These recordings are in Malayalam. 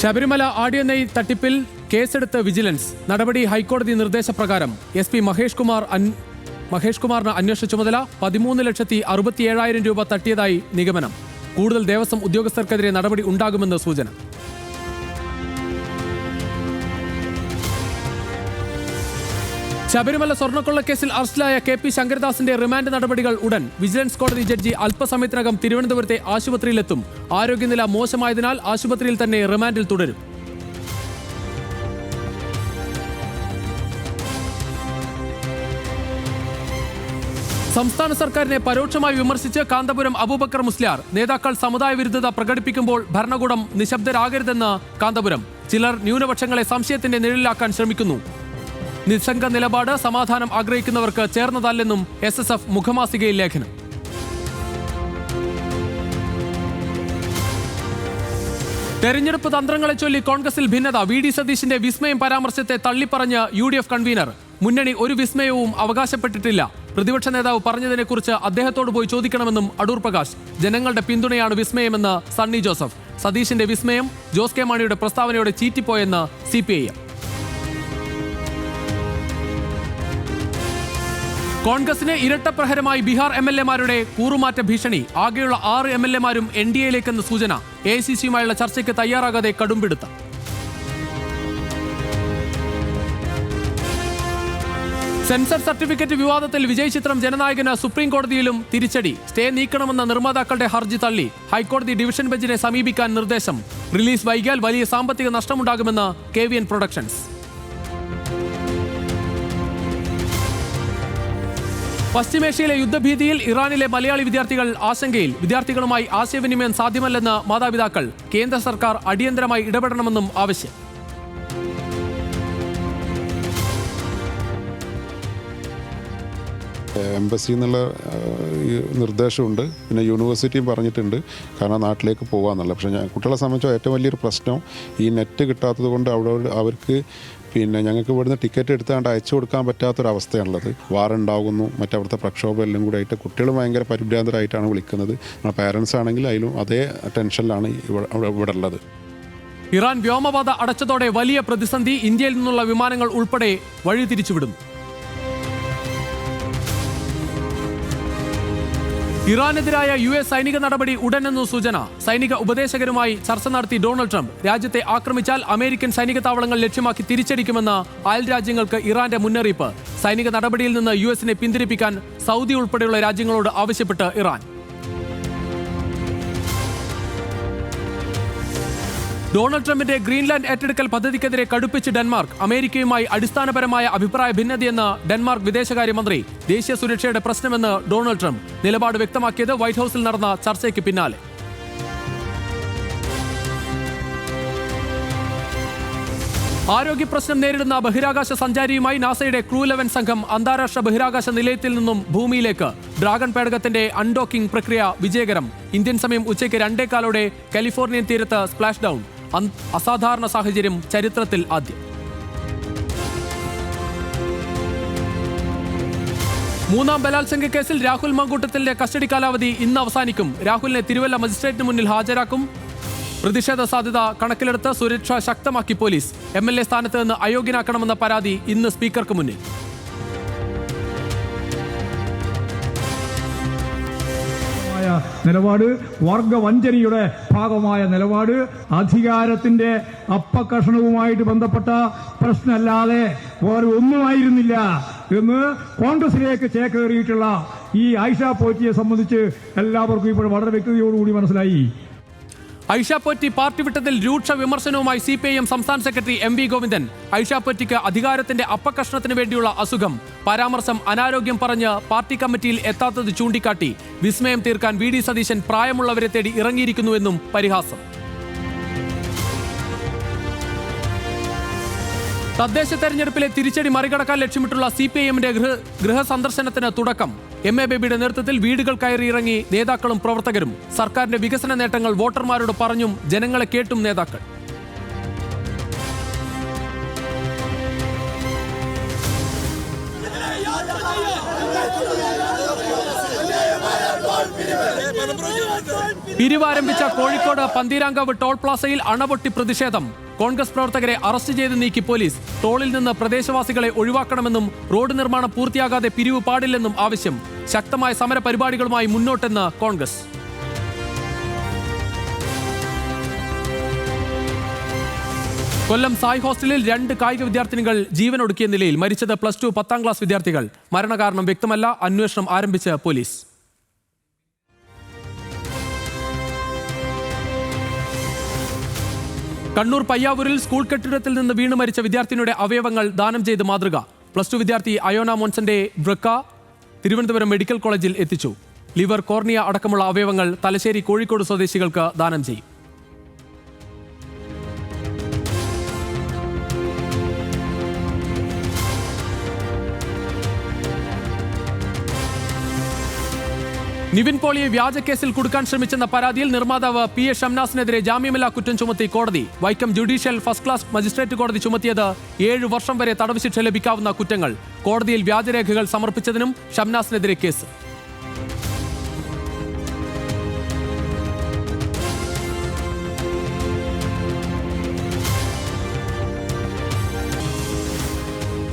ശബരിമല ആഡിയോ നെയ് തട്ടിപ്പിൽ കേസെടുത്ത് വിജിലൻസ്. നടപടി ഹൈക്കോടതി നിർദ്ദേശപ്രകാരം. SP മഹേഷ് കുമാറിന് അന്വേഷണ ചുമതല. 13,67,000 രൂപ തട്ടിയതായി നിഗമനം. കൂടുതൽ ദേവസ്വം ഉദ്യോഗസ്ഥർക്കെതിരെ നടപടി ഉണ്ടാകുമെന്ന് സൂചന. ശബരിമല സ്വർണ്ണക്കൊള്ളക്കേസിൽ അറസ്റ്റിലായ KP ശങ്കരദാസിന്റെ റിമാൻഡ് നടപടികൾ ഉടൻ. വിജിലൻസ് കോടതി ജഡ്ജി അല്പസമയത്തിനകം തിരുവനന്തപുരത്തെ ആശുപത്രിയിലെത്തും. ആരോഗ്യനില മോശമായതിനാൽ ആശുപത്രിയിൽ തന്നെ റിമാൻഡിൽ തുടരും. സംസ്ഥാന സർക്കാരിനെ പരോക്ഷമായി വിമർശിച്ച് കാന്തപുരം അബൂബക്കർ മുസ്ലിയാർ. നേതാക്കൾ സമുദായ വിരുദ്ധത പ്രകടിപ്പിക്കുമ്പോൾ ഭരണകൂടം നിശബ്ദരാകരുതെന്ന് കാന്തപുരം. ചിലർ ന്യൂനപക്ഷങ്ങളെ സംശയത്തിന്റെ നിഴലിലാക്കാൻ ശ്രമിക്കുന്നു. നിസ്സംഗ നിലപാട് സമാധാനം ആഗ്രഹിക്കുന്നവർക്ക് ചേർന്നതല്ലെന്നും SSF മുഖമാസികയിൽ ലേഖനം. തെരഞ്ഞെടുപ്പ് തന്ത്രങ്ങളെ ചൊല്ലി കോൺഗ്രസിൽ ഭിന്നത. VD സതീശിന്റെ വിസ്മയം പരാമർശത്തെ തള്ളിപ്പറഞ്ഞ് UDF കൺവീനർ. മുന്നണി ഒരു വിസ്മയവും അവകാശപ്പെട്ടിട്ടില്ല. പ്രതിപക്ഷ നേതാവ് പറഞ്ഞതിനെക്കുറിച്ച് അദ്ദേഹത്തോട് പോയി ചോദിക്കണമെന്നും അടൂർ പ്രകാശ്. ജനങ്ങളുടെ പിന്തുണയാണ് വിസ്മയമെന്ന് സണ്ണി ജോസഫ്. സതീശിന്റെ വിസ്മയം ജോസ് കെ മാണിയുടെ പ്രസ്താവനയോടെ ചീറ്റിപ്പോയെന്ന് CPIM. കോൺഗ്രസിന് ഇരട്ടപ്രഹരമായി ബീഹാർ MLA-മാരുടെ കൂറുമാറ്റ ഭീഷണി. ആകെയുള്ള 6 MLA-മാരും NDA-യിലേക്കെന്ന് സൂചന. AICC-യുമായുള്ള ചർച്ചയ്ക്ക് തയ്യാറാകാതെ കടുംപിടുത്തം. സെൻസർ സർട്ടിഫിക്കറ്റ് വിവാദത്തിൽ വിജയ് ചിത്രം ജനനായകന് സുപ്രീം കോടതിയിലും തിരിച്ചടി. സ്റ്റേ നീക്കണമെന്ന നിർമ്മാതാക്കളുടെ ഹർജി തള്ളി. ഹൈക്കോടതി ഡിവിഷൻ ബെഞ്ചിനെ സമീപിക്കാൻ നിർദ്ദേശം. റിലീസ് വൈകിയാൽ വലിയ സാമ്പത്തിക നഷ്ടമുണ്ടാകുമെന്ന് KVN പ്രൊഡക്ഷൻസ്. പശ്ചിമേഷ്യയിലെ യുദ്ധഭീതിയിൽ ഇറാനിലെ മലയാളി വിദ്യാർത്ഥികൾ ആശങ്കയിൽ. വിദ്യാർത്ഥികളുമായി ആശയവിനിമയം സാധ്യമല്ലെന്ന് മാതാപിതാക്കൾ. കേന്ദ്ര സർക്കാർ അടിയന്തരമായി ഇടപെടണമെന്നും ആവശ്യം. എംബസി എന്നുള്ള നിർദ്ദേശമുണ്ട്. പിന്നെ യൂണിവേഴ്സിറ്റിയും പറഞ്ഞിട്ടുണ്ട് കാരണം നാട്ടിലേക്ക് പോകാമെന്നുള്ള. പക്ഷേ കുട്ടികളെ സംബന്ധിച്ച് ഏറ്റവും വലിയൊരു പ്രശ്നം ഈ നെറ്റ് കിട്ടാത്തത് കൊണ്ട് അവർക്ക് ഞങ്ങൾക്ക് ഇവിടുന്ന് ടിക്കറ്റ് എടുത്താണ്ട് അയച്ചു കൊടുക്കാൻ പറ്റാത്തൊരവസ്ഥയാണുള്ളത്. വാറുണ്ടാകുന്നു, മറ്റവിടുത്തെ പ്രക്ഷോഭം എല്ലാം കൂടെ ആയിട്ട് കുട്ടികൾ ഭയങ്കര പരിഭ്രാന്തരായിട്ടാണ് വിളിക്കുന്നത്. നമ്മുടെ പാരൻസ് ആണെങ്കിൽ അതിലും അതേ ടെൻഷനിലാണ് ഇവിടെ ഉള്ളത്. ഇറാൻ വ്യോമപാത അടച്ചതോടെ വലിയ പ്രതിസന്ധി. ഇന്ത്യയിൽ നിന്നുള്ള വിമാനങ്ങൾ ഉൾപ്പെടെ വഴിതിരിച്ചുവിടും. ഇറാനെതിരായ US സൈനിക നടപടി ഉടനെന്നു സൂചന. സൈനിക ഉപദേശകരുമായി ചർച്ച നടത്തി ഡൊണാൾഡ് ട്രംപ്. രാജ്യത്തെ ആക്രമിച്ചാൽ അമേരിക്കൻ സൈനിക താവളങ്ങൾ ലക്ഷ്യമാക്കി തിരിച്ചടിക്കുമെന്ന് അയൽ രാജ്യങ്ങൾക്ക് ഇറാന്റെ മുന്നറിയിപ്പ്. സൈനിക നടപടിയിൽ നിന്ന് US-നെ പിന്തിരിപ്പിക്കാൻ സൗദി ഉൾപ്പെടെയുള്ള രാജ്യങ്ങളോട് ആവശ്യപ്പെട്ട് ഇറാൻ. ഡൊണാൾഡ് ട്രംപിന്റെ ഗ്രീൻലാൻഡ് ഏറ്റെടുക്കൽ പദ്ധതിക്കെതിരെ കടുപ്പിച്ച് ഡെൻമാർക്ക്. അമേരിക്കയുമായി അടിസ്ഥാനപരമായ അഭിപ്രായ ഭിന്നതയെന്ന് ഡെൻമാർക്ക് വിദേശകാര്യമന്ത്രി. ദേശീയ സുരക്ഷയുടെ പ്രശ്നമെന്ന് ഡൊണാൾഡ് ട്രംപ്. നിലപാട് വ്യക്തമാക്കിയത് വൈറ്റ് ഹൌസിൽ നടന്ന ചർച്ചയ്ക്ക് പിന്നാലെ. ആരോഗ്യ പ്രശ്നം നേരിടുന്ന ബഹിരാകാശ സഞ്ചാരിയുമായി നാസയുടെ ക്രൂ 11 സംഘം അന്താരാഷ്ട്ര ബഹിരാകാശ നിലയത്തിൽ നിന്നും ഭൂമിയിലേക്ക്. ഡ്രാഗൺ പേടകത്തിന്റെ അൺഡോക്കിംഗ് പ്രക്രിയ വിജയകരം. ഇന്ത്യൻ സമയം ഉച്ചയ്ക്ക് 2:15 കാലിഫോർണിയൻ തീരത്ത് സ്പ്ലാഷ് ഡൗൺ. അസാധാരണ സാഹചര്യം, ചരിത്രത്തിൽ ആദ്യം. മൂന്നാം ബലാത്സംഗ കേസിൽ രാഹുൽ മങ്കൂട്ടത്തിന്റെ കസ്റ്റഡി കാലാവധി ഇന്ന് അവസാനിക്കും. രാഹുലിനെ തിരുവല്ല മജിസ്ട്രേറ്റിന് മുന്നിൽ ഹാജരാക്കും. പ്രതിഷേധ സാധ്യത കണക്കിലെടുത്ത് സുരക്ഷ ശക്തമാക്കി പോലീസ്. MLA സ്ഥാനത്ത് നിന്ന് അയോഗ്യനാക്കണമെന്ന പരാതി ഇന്ന് സ്പീക്കർക്ക് മുന്നിൽ. നിലപാട്, വർഗവഞ്ചനയുടെ ഭാഗമായ നിലപാട്, അധികാരത്തിന്റെ അപ്പകഷണവുമായിട്ട് ബന്ധപ്പെട്ട പ്രശ്നമല്ലാതെ വേറെ ഒന്നുമായിരുന്നില്ല എന്ന് കോൺഗ്രസിലേക്ക് ചേക്കേറിയിട്ടുള്ള ഈ ആയിഷ പോറ്റിയെ സംബന്ധിച്ച് എല്ലാവർക്കും ഇപ്പോൾ വളരെ വ്യക്തതയോടുകൂടി മനസ്സിലായി. ഐഷ പോറ്റി പാർട്ടി വിട്ടതിൽ രൂക്ഷ വിമർശനവുമായി CPIM സംസ്ഥാന സെക്രട്ടറി MV ഗോവിന്ദൻ. ഐഷ പോറ്റിക്ക് അധികാരത്തിന്റെ അപ്പകഷ്ണത്തിന് വേണ്ടിയുള്ള അസുഖം. പരാമർശം അനാരോഗ്യം പറഞ്ഞ് പാർട്ടി കമ്മിറ്റിയിൽ എത്താത്തത് ചൂണ്ടിക്കാട്ടി. വിസ്മയം തീർക്കാൻ VD സതീശൻ പ്രായമുള്ളവരെ തേടി ഇറങ്ങിയിരിക്കുന്നുവെന്നും പരിഹാസം. തദ്ദേശ തെരഞ്ഞെടുപ്പിലെ തിരിച്ചടി മറികടക്കാൻ ലക്ഷ്യമിട്ടുള്ള CPIM-ന്റെ ഗൃഹ സന്ദർശനത്തിന് തുടക്കം. MA ബേബിയുടെ നേതൃത്വത്തിൽ വീടുകൾ കയറിയിറങ്ങി നേതാക്കളും പ്രവർത്തകരും. സർക്കാരിന്റെ വികസന നേട്ടങ്ങൾ വോട്ടർമാരോട് പറഞ്ഞും ജനങ്ങളെ കേട്ടും നേതാക്കൾ. പിരിവാരംഭിച്ച കോഴിക്കോട് പന്തീരാങ്കാവ് ടോൾ പ്ലാസയിൽ അണപൊട്ടി പ്രതിഷേധം. കോൺഗ്രസ് പ്രവർത്തകരെ അറസ്റ്റ് ചെയ്ത് നീക്കി പോലീസ്. ടോളിൽ നിന്ന് പ്രദേശവാസികളെ ഒഴിവാക്കണമെന്നും റോഡ് നിർമ്മാണം പൂർത്തിയാകാതെ പിരിവ് പാടില്ലെന്നും ആവശ്യം. ശക്തമായ സമര പരിപാടികളുമായി മുന്നോട്ടെന്ന് കോൺഗ്രസ്. കൊല്ലം സായ് ഹോസ്റ്റലിൽ 2 കായിക വിദ്യാർത്ഥിനികൾ ജീവനൊടുക്കിയ നിലയിൽ. മരിച്ചത് +2 10ാം ക്ലാസ് വിദ്യാർത്ഥികൾ. മരണകാരണം വ്യക്തമല്ല. അന്വേഷണം ആരംഭിച്ച് പോലീസ്. കണ്ണൂർ പയ്യാവൂരിൽ സ്കൂൾ കെട്ടിടത്തിൽ നിന്ന് വീണ് മരിച്ച വിദ്യാർത്ഥിനിയുടെ അവയവങ്ങൾ ദാനം ചെയ്ത് മാതൃക. +2 വിദ്യാർത്ഥി അയോന മോൻസന്റെ വൃക്ക തിരുവനന്തപുരം മെഡിക്കൽ കോളേജിൽ എത്തിച്ചു. ലിവർ, കോർണിയ അടക്കമുള്ള അവയവങ്ങൾ തലശ്ശേരി, കോഴിക്കോട് സ്വദേശികൾക്ക് ദാനം ചെയ്യും. നിവിൻ പോളിയെ വ്യാജക്കേസിൽ കുടുക്കാൻ ശ്രമിച്ചെന്ന പരാതിയിൽ നിർമ്മാതാവ് PA ഷംനാസിനെതിരെ ജാമ്യമില്ലാ കുറ്റം ചുമത്തി കോടതി. Vaikom judicial first class magistrate കോടതി ചുമത്തിയത് 7 വർഷം വരെ തടവ് ശിക്ഷ ലഭിക്കാവുന്ന കുറ്റങ്ങൾ. കോടതിയിൽ വ്യാജരേഖകൾ സമർപ്പിച്ചതിനും ഷംനാസിനെതിരെ കേസ്.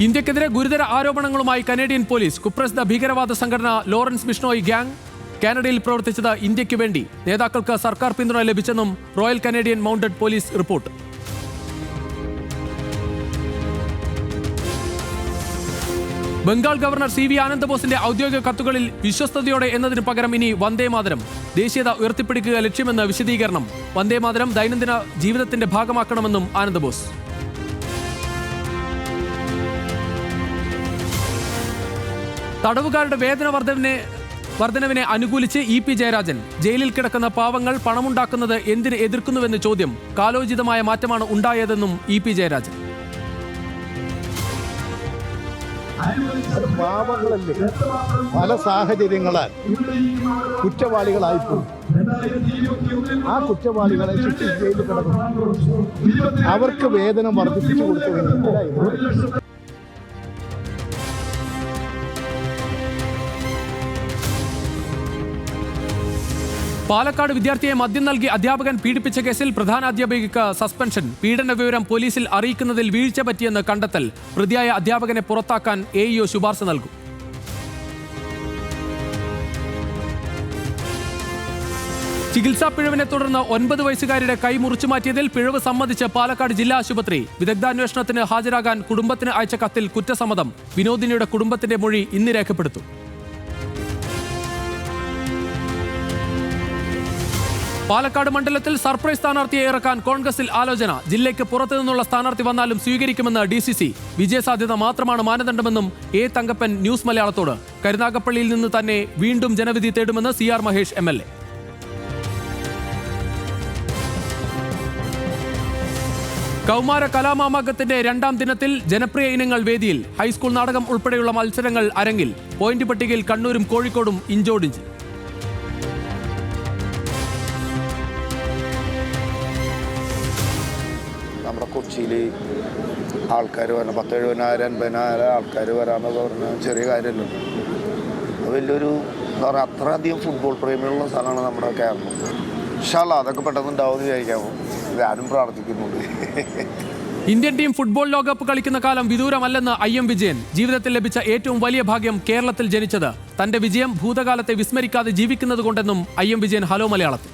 ഇന്ത്യക്കെതിരെ ഗുരുതര ആരോപണങ്ങളുമായി കനേഡിയൻ പോലീസ്. കുപ്രസിദ്ധ ഭീകരവാദ സംഘടന ലോറൻസ് ബിഷ്ണോയി ഗ്യാങ് കാനഡയിൽ പ്രവർത്തിച്ചത് ഇന്ത്യക്ക് വേണ്ടി. നേതാക്കൾക്ക് സർക്കാർ പിന്തുണ ലഭിച്ചെന്നും royal Canadian mounted police report. Bengal governor CV ആനന്ദബോസിന്റെ ഔദ്യോഗിക കത്തുകളിൽ വിശ്വസ്തയോടെ എന്നതിന് പകരം ഇനി വന്ദേമാതരം. ദേശീയത ഉയർത്തിപ്പിടിക്കുക ലക്ഷ്യമെന്ന് വിശദീകരണം. വന്ദേമാതരം ദൈനംദിന ജീവിതത്തിന്റെ ഭാഗമാക്കണമെന്നും ആനന്ദബോസ്. തടവുകാരുടെ വേതന വർധനവിനെ അനുകൂലിച്ച് EP ജയരാജൻ. ജയിലിൽ കിടക്കുന്ന പാവങ്ങൾ പണമുണ്ടാക്കുന്നത് എന്തിന് എതിർക്കുന്നുവെന്ന് ചോദ്യം. കാലോചിതമായ മാറ്റമാണ് ഉണ്ടായതെന്നും EP ജയരാജൻ. പാവങ്ങളല്ലേ പല സാഹചര്യങ്ങളാൽ കുറ്റവാളികളായിപ്പോയി. ആ കുറ്റവാളികളെ ശിക്ഷിച്ച് ജയിലിൽ കിടക്കുന്നു. അവർക്ക് വേതനം വർദ്ധിപ്പിച്ചു കൊടുത്തു. പാലക്കാട് വിദ്യാർത്ഥിയെ മദ്യം നൽകി അധ്യാപകൻ പീഡിപ്പിച്ച കേസിൽ പ്രധാനാധ്യാപികയ്ക്ക് സസ്പെൻഷൻ. പീഡന വിവരം പോലീസിൽ അറിയിക്കുന്നതിൽ വീഴ്ച പറ്റിയെന്ന് കണ്ടെത്തൽ. പ്രതിയായ അധ്യാപകനെ പുറത്താക്കാൻ AEO ശുപാർശ നൽകും. ചികിത്സാ പിഴവിനെ തുടർന്ന് 9 വയസ്സുകാരിയുടെ കൈ മുറിച്ചു മാറ്റിയതിൽ പിഴവ് സമ്മതിച്ച് പാലക്കാട് ജില്ലാ ആശുപത്രി. വിദഗ്ധാന്വേഷണത്തിന് ഹാജരാകാൻ കുടുംബത്തിന് അയച്ച കത്തിൽ കുറ്റസമ്മതം. വിനോദിനിയുടെ കുടുംബത്തിന്റെ മൊഴി ഇന്ന് രേഖപ്പെടുത്തും. പാലക്കാട് മണ്ഡലത്തിൽ സർപ്രൈസ് സ്ഥാനാർത്ഥിയെ ഇറക്കാൻ കോൺഗ്രസിൽ ആലോചന. ജില്ലയ്ക്ക് പുറത്തു നിന്നുള്ള സ്ഥാനാർത്ഥി വന്നാലും സ്വീകരിക്കുമെന്ന് DCC. വിജയസാധ്യത മാത്രമാണ് മാനദണ്ഡമെന്നും A തങ്കപ്പൻ ന്യൂസ് മലയാളത്തോട്. കരുനാഗപ്പള്ളിയിൽ നിന്ന് തന്നെ വീണ്ടും ജനവിധി തേടുമെന്ന് CR മഹേഷ് MLA. കൗമാര കലാമാമാങ്കത്തിന്റെ 2ാം ദിനത്തിൽ ജനപ്രിയ ഇനങ്ങൾ വേദിയിൽ. ഹൈസ്കൂൾ നാടകം ഉൾപ്പെടെയുള്ള മത്സരങ്ങൾ അരങ്ങിൽ. പോയിന്റ് പട്ടികയിൽ കണ്ണൂരും കോഴിക്കോടും ഇഞ്ചോടിഞ്ച്. നമ്മുടെ കൊച്ചിയിൽ ആൾക്കാർ വരണം 10,000, 70,000 ആൾക്കാർ വരാമെന്നൊക്കെ പറഞ്ഞാൽ ചെറിയ കാര്യമല്ലോ. വലിയൊരു എന്താ പറയുക, അത്രയധികം ഫുട്ബോൾ പ്രേമികളുള്ള സ്ഥലമാണ് നമ്മുടെ കേരളം. ഇൻഷാല്ലാ അതൊക്കെ പെട്ടെന്ന് ഉണ്ടാവുമെന്ന് വിചാരിക്കാമോ. ഞാനും പ്രാർത്ഥിക്കുന്നുണ്ട്. ഇന്ത്യൻ ടീം ഫുട്ബോൾ ലോകകപ്പ് കളിക്കുന്ന കാലം വിദൂരമല്ലെന്ന് IM വിജയൻ. ജീവിതത്തിൽ ലഭിച്ച ഏറ്റവും വലിയ ഭാഗ്യം കേരളത്തിൽ ജനിച്ചത്. തന്റെ വിജയം ഭൂതകാലത്തെ വിസ്മരിക്കാതെ ജീവിക്കുന്നത് കൊണ്ടെന്നും IM വിജയൻ ഹലോ മലയാളത്തിൽ.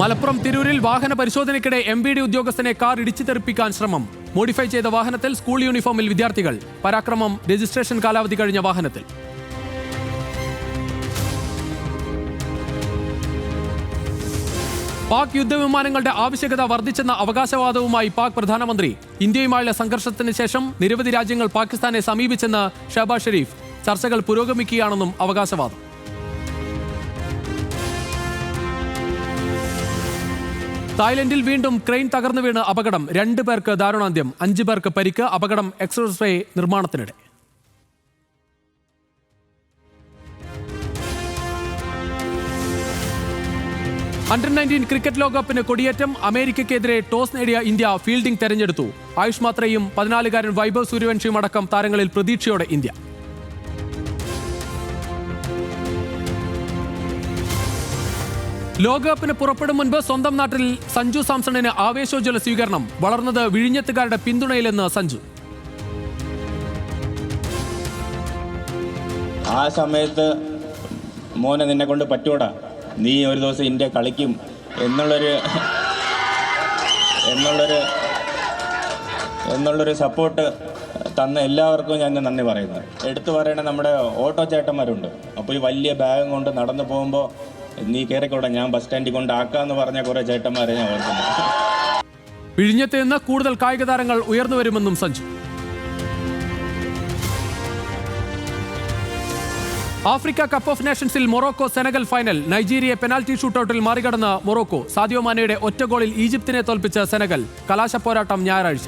മലപ്പുറം തിരൂരിൽ വാഹന പരിശോധനയ്ക്കിടെ MVD ഉദ്യോഗസ്ഥനെ കാർ ഇടിച്ചു തെറിപ്പിക്കാൻ ശ്രമം. മോഡിഫൈ ചെയ്ത വാഹനത്തിൽ സ്കൂൾ യൂണിഫോമിൽ വിദ്യാർത്ഥികൾ. പരാക്രമം രജിസ്ട്രേഷൻ കാലാവധി കഴിഞ്ഞ വാഹനത്തിൽ. പാക് യുദ്ധവിമാനങ്ങളുടെ ആവശ്യകത വർദ്ധിച്ചെന്ന അവകാശവാദവുമായി പാക് പ്രധാനമന്ത്രി. ഇന്ത്യയുമായുള്ള സംഘർഷത്തിന് ശേഷം നിരവധി രാജ്യങ്ങൾ പാകിസ്ഥാനെ സമീപിച്ചെന്ന് ഷഹബാസ് ഷെരീഫ്. ചർച്ചകൾ പുരോഗമിക്കുകയാണെന്നും അവകാശവാദം. തായ്ലൻഡിൽ വീണ്ടും ക്രെയിൻ തകർന്നു വീണ് അപകടം. 2 പേർക്ക് ദാരുണാന്ത്യം, 5 പേർക്ക് പരിക്ക്. അപകടം എക്സ്പ്രസ് വേ നിർമ്മാണത്തിനിടെ. അണ്ടർ-19 ക്രിക്കറ്റ് ലോകകപ്പിന് കൊടിയേറ്റം. അമേരിക്കയ്ക്കെതിരെ ടോസ് നേടിയ ഇന്ത്യ ഫീൽഡിംഗ് തെരഞ്ഞെടുത്തു. ആയുഷ് മാത്രയും 14-കാരൻ വൈഭവ് സൂര്യവംശിയും അടക്കം താരങ്ങളിൽ പ്രതീക്ഷയോടെ ഇന്ത്യ. ലോകകപ്പിന് പുറപ്പെടും മുൻപ് സ്വന്തം നാട്ടിൽ സഞ്ജു സാംസണിന് ആവേശോജ്വല സ്വീകരണം. വളർന്നത് വിഴിഞ്ഞത്തുകാരുടെ പിന്തുണയിലെന്ന് സഞ്ജു. ആ സമയത്ത് മോനെ നിന്നെ കൊണ്ട് പറ്റൂടാ, നീ ഒരു ദിവസം ഇന്ത്യ കളിക്കും എന്നുള്ളൊരു സപ്പോർട്ട് തന്ന എല്ലാവർക്കും ഞാൻ നന്ദി പറയുന്നു. എടുത്തു പറയണ നമ്മുടെ ഓട്ടോ ചേട്ടന്മാരുണ്ട്. അപ്പോൾ ഈ വലിയ ബാഗും കൊണ്ട് നടന്നു പോകുമ്പോൾ നീ കയറിക്കോട്ടെ, ഞാൻ ബസ് സ്റ്റാൻഡിൽ കൊണ്ടാക്കാന്ന് പറഞ്ഞ കുറേ ചേട്ടന്മാരെ ഞാൻ ഓർക്കുന്നു. വിഴിഞ്ഞത്ത് നിന്ന് കൂടുതൽ കായിക താരങ്ങൾ ഉയർന്നു വരുമെന്നും സഞ്ജു. ആഫ്രിക്ക കപ്പ് ഓഫ് നേഷൻസിൽ മൊറോക്കോ സെനഗൽ ഫൈനൽ. നൈജീരിയയെ പെനാൽറ്റി ഷൂട്ടൌട്ടിൽ മറികടന്ന് മൊറോക്കോ. സാദിയോ മാനയുടെ ഒറ്റ ഗോളിൽ ഈജിപ്തിനെ തോൽപ്പിച്ച സെനഗൽ. കലാശപ്പോരാട്ടം ഞായറാഴ്ച.